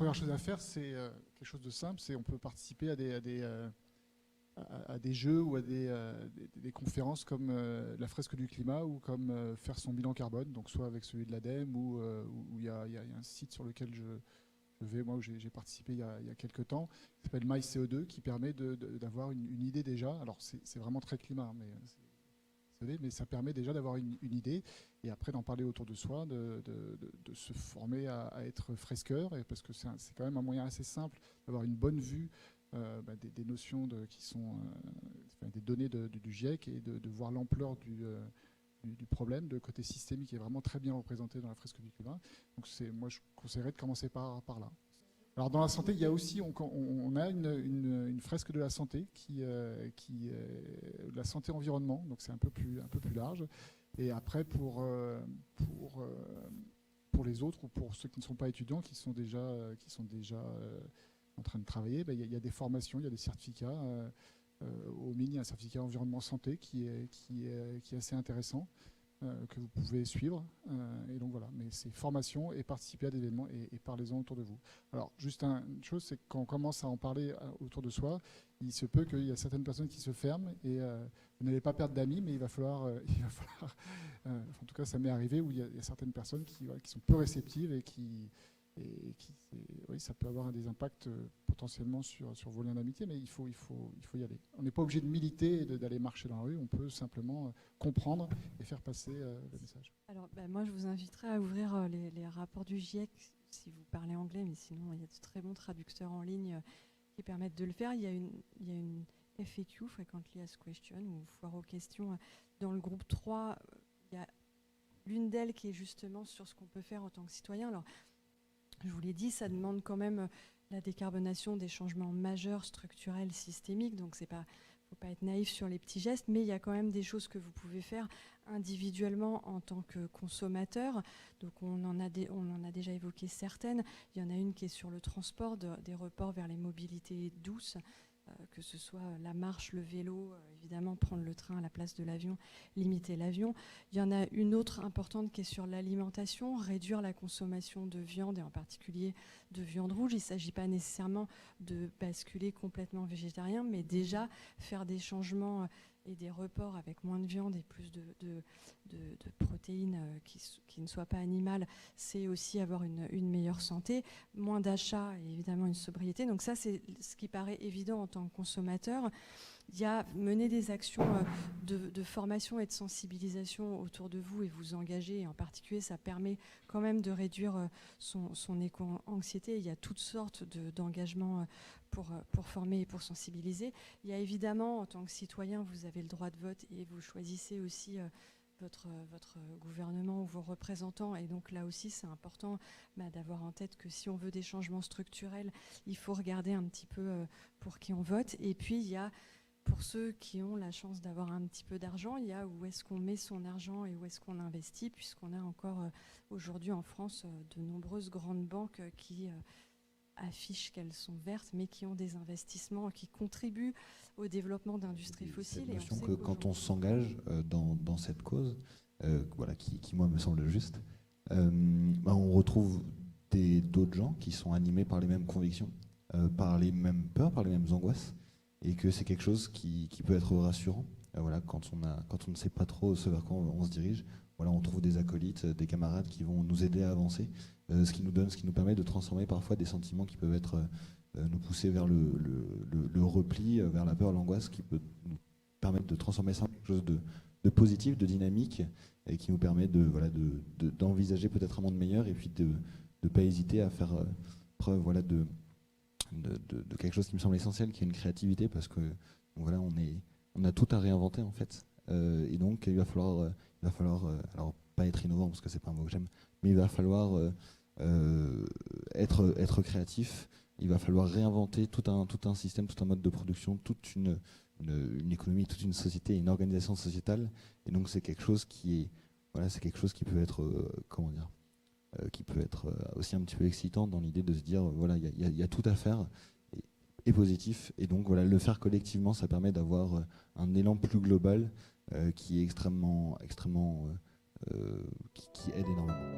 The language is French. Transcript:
première chose à faire, c'est quelque chose de simple, c'est on peut participer à des jeux ou à des conférences comme la fresque du climat ou comme faire son bilan carbone, donc soit avec celui de l'ADEME ou où il y a un site sur lequel je vais, moi, où j'ai participé il y a quelques temps, qui s'appelle MyCO2, qui permet d'avoir une idée déjà. Alors c'est vraiment très climat, mais ça permet déjà d'avoir une idée et après d'en parler autour de soi, de se former à être fresqueur, parce que c'est quand même un moyen assez simple d'avoir une bonne vue des notions qui sont des données du GIEC et de voir l'ampleur du problème. Le côté systémique est vraiment très bien représenté dans la fresque du climat. Donc moi je conseillerais de commencer par là. Alors dans la santé, il y a aussi, on a une fresque de la santé de la santé environnement, donc c'est un peu plus large. Et après pour les autres ou pour ceux qui ne sont pas étudiants, qui sont déjà en train de travailler, il y a des formations, il y a des certificats. Au MIN, il y a un certificat environnement santé qui est assez intéressant. Que vous pouvez suivre. Et donc voilà, mais c'est formation et participer à des événements et parlez-en autour de vous. Alors, juste une chose, c'est que quand on commence à en parler autour de soi, il se peut qu'il y a certaines personnes qui se ferment et vous n'allez pas perdre d'amis, mais il va falloir en tout cas, ça m'est arrivé où il y a certaines personnes qui sont peu réceptives et oui, ça peut avoir des impacts potentiellement sur vos liens d'amitié, mais il faut y aller. On n'est pas obligé de militer et d'aller marcher dans la rue, on peut simplement comprendre et faire passer le message. Alors, moi, je vous inviterai à ouvrir les rapports du GIEC si vous parlez anglais, mais sinon, il y a de très bons traducteurs en ligne qui permettent de le faire. Il y a une FAQ, Frequently Asked Questions, ou foire aux questions. Dans le groupe 3, il y a l'une d'elles qui est justement sur ce qu'on peut faire en tant que citoyen. Alors, je vous l'ai dit, ça demande quand même la décarbonation des changements majeurs, structurels, systémiques. Donc, il ne faut pas être naïf sur les petits gestes, mais il y a quand même des choses que vous pouvez faire individuellement en tant que consommateur. Donc, on en a déjà évoqué certaines. Il y en a une qui est sur le transport, des reports vers les mobilités douces, que ce soit la marche, le vélo, évidemment prendre le train à la place de l'avion, limiter l'avion. Il y en a une autre importante qui est sur l'alimentation, réduire la consommation de viande et en particulier de viande rouge. Il ne s'agit pas nécessairement de basculer complètement végétarien, mais déjà faire des changements et des reports avec moins de viande et plus de protéines qui ne soient pas animales, c'est aussi avoir une meilleure santé, moins d'achats et évidemment une sobriété. Donc ça, c'est ce qui paraît évident en tant que consommateur. Il y a mener des actions de formation et de sensibilisation autour de vous et vous engager. Et en particulier, ça permet quand même de réduire son éco-anxiété. Il y a toutes sortes d'engagements pour former et pour sensibiliser. Il y a évidemment, en tant que citoyen, vous avez le droit de vote et vous choisissez aussi votre gouvernement ou vos représentants. Et donc là aussi, c'est important d'avoir en tête que si on veut des changements structurels, il faut regarder un petit peu pour qui on vote. Et puis, il y a, pour ceux qui ont la chance d'avoir un petit peu d'argent, il y a où est-ce qu'on met son argent et où est-ce qu'on investit, puisqu'on a encore aujourd'hui en France de nombreuses grandes banques qui affichent qu'elles sont vertes, mais qui ont des investissements qui contribuent au développement d'industries fossiles. Cette notion que quand on s'engage dans cette cause, qui moi me semble juste, on retrouve d'autres gens qui sont animés par les mêmes convictions, par les mêmes peurs, par les mêmes angoisses, et que c'est quelque chose qui peut être rassurant. Quand on ne sait pas trop ce vers quoi on se dirige, on trouve des acolytes, des camarades qui vont nous aider à avancer, ce qui nous permet de transformer parfois des sentiments qui peuvent être nous pousser vers le repli, vers la peur, l'angoisse, qui peut nous permettre de transformer ça en quelque chose de positif, de dynamique, et qui nous permet d'envisager peut-être un monde meilleur, et puis de ne pas hésiter à faire preuve de quelque chose qui me semble essentiel, qui est une créativité, parce que on a tout à réinventer en fait, et donc il va falloir alors pas être innovant parce que c'est pas un mot que j'aime, mais il va falloir être créatif. Il va falloir réinventer tout un système, tout un mode de production, toute une économie, toute une société, une organisation sociétale. Et donc c'est quelque chose qui peut être qui peut être aussi un petit peu excitant dans l'idée de se dire il y a tout à faire et positif. Et donc le faire collectivement, ça permet d'avoir un élan plus global qui est extrêmement qui aide énormément.